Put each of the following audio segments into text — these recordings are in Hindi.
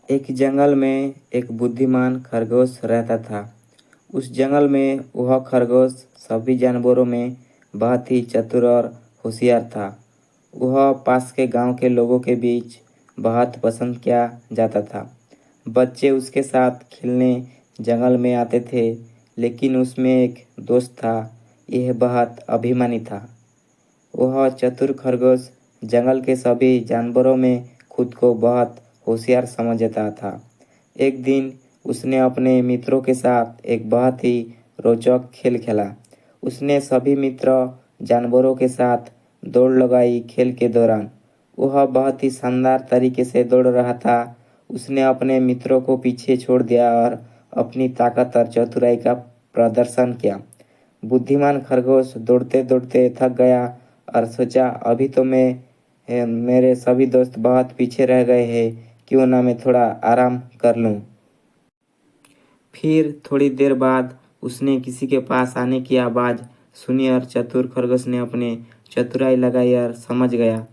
एक जंगल में एक बुद्धिमान खरगोश रहता था। उस जंगल में वह खरगोश सभी जानवरों में बहुत ही चतुर और होशियार था। वह पास के गांव के लोगों के बीच बहुत पसंद किया जाता था। बच्चे उसके साथ खेलने जंगल में आते थे, लेकिन उसमें एक दोस्त था। यह बहुत अभिमानी था। वह चतुर खरगोश जंगल के सभी जानवरों में खुद को बहुत होशियार समझता था। एक दिन उसने अपने मित्रों के साथ एक बहुत ही रोचक खेल खेला। उसने सभी मित्र जानवरों के साथ दौड़ लगाई। खेल के दौरान वह बहुत ही शानदार तरीके से दौड़ रहा था। उसने अपने मित्रों को पीछे छोड़ दिया और अपनी ताकत और चतुराई का प्रदर्शन किया। बुद्धिमान खरगोश दौड़ते दौड़ते थक गया और सोचा, अभी तो मेरे सभी दोस्त बहुत पीछे रह गए हैं, क्यों ना मैं थोड़ा आराम कर लूं। फिर थोड़ी देर बाद उसने किसी के पास आने की आवाज़ सुनी और चतुर खरगोश ने अपने चतुराई लगाई और समझ गया,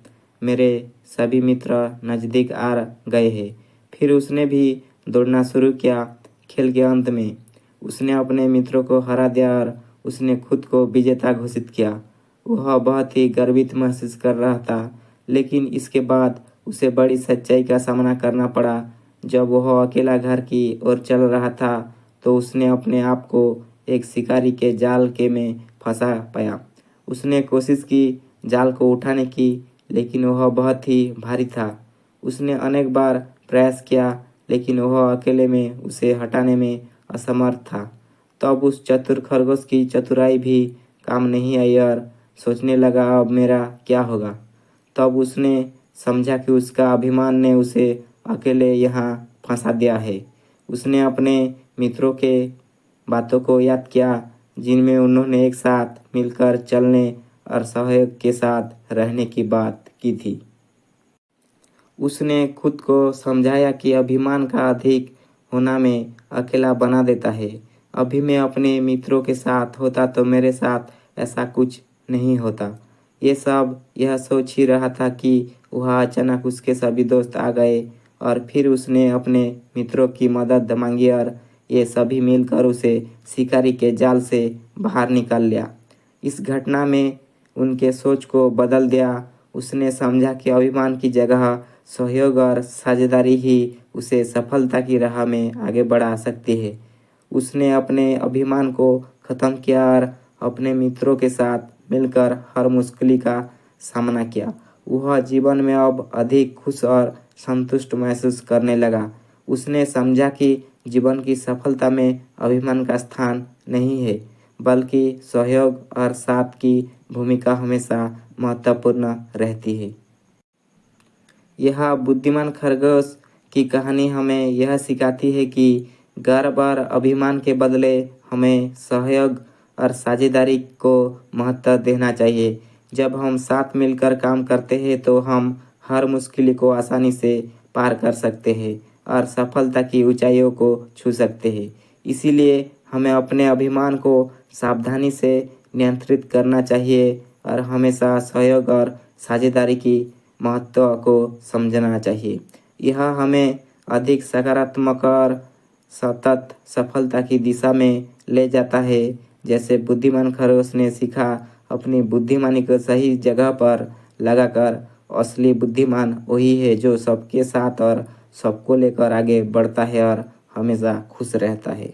मेरे सभी मित्र नज़दीक आ गए हैं। फिर उसने भी दौड़ना शुरू किया। खेल के अंत में उसने अपने मित्रों को हरा दिया और उसने खुद को विजेता घोषित किया। वह बहुत ही गर्वित महसूस कर रहा था, लेकिन इसके बाद उसे बड़ी सच्चाई का सामना करना पड़ा। जब वह अकेला घर की ओर चल रहा था, तो उसने अपने आप को एक शिकारी के जाल के में फंसा पाया। उसने कोशिश की जाल को उठाने की, लेकिन वह बहुत ही भारी था। उसने अनेक बार प्रयास किया, लेकिन वह अकेले में उसे हटाने में असमर्थ था। तब उस चतुर खरगोश की चतुराई भी काम नहीं आई और सोचने लगा, अब मेरा क्या होगा। तब उसने समझा कि उसका अभिमान ने उसे अकेले यहाँ फंसा दिया है। उसने अपने मित्रों के बातों को याद किया, जिनमें उन्होंने एक साथ मिलकर चलने और सहयोग के साथ रहने की बात की थी। उसने खुद को समझाया कि अभिमान का अधिक होना में अकेला बना देता है। अभी मैं अपने मित्रों के साथ होता तो मेरे साथ ऐसा कुछ नहीं होता। यह सोच ही रहा था कि वह अचानक उसके सभी दोस्त आ गए और फिर उसने अपने मित्रों की मदद मांगी और ये सभी मिलकर उसे शिकारी के जाल से बाहर निकाल लिया। इस घटना में उनके सोच को बदल दिया। उसने समझा कि अभिमान की जगह सहयोग और साझेदारी ही उसे सफलता की राह में आगे बढ़ा सकती है। उसने अपने अभिमान को खत्म किया और अपने मित्रों के साथ मिलकर हर मुश्किल का सामना किया। वह जीवन में अब अधिक खुश और संतुष्ट महसूस करने लगा। उसने समझा कि जीवन की सफलता में अभिमान का स्थान नहीं है, बल्कि सहयोग और साथ की भूमिका हमेशा महत्वपूर्ण रहती है। यह बुद्धिमान खरगोश की कहानी हमें यह सिखाती है कि गर्व और अभिमान के बदले हमें सहयोग और साझेदारी को महत्व देना चाहिए। जब हम साथ मिलकर काम करते हैं तो हम हर मुश्किल को आसानी से पार कर सकते हैं और सफलता की ऊंचाइयों को छू सकते हैं। इसीलिए हमें अपने अभिमान को सावधानी से नियंत्रित करना चाहिए और हमेशा सहयोग और साझेदारी की महत्व को समझना चाहिए। यह हमें अधिक सकारात्मक और सतत सफलता की दिशा में ले जाता है। जैसे बुद्धिमान खरगोश ने सीखा, अपनी बुद्धिमानी को सही जगह पर लगाकर असली बुद्धिमान वही है जो सबके साथ और सबको लेकर आगे बढ़ता है और हमेशा खुश रहता है।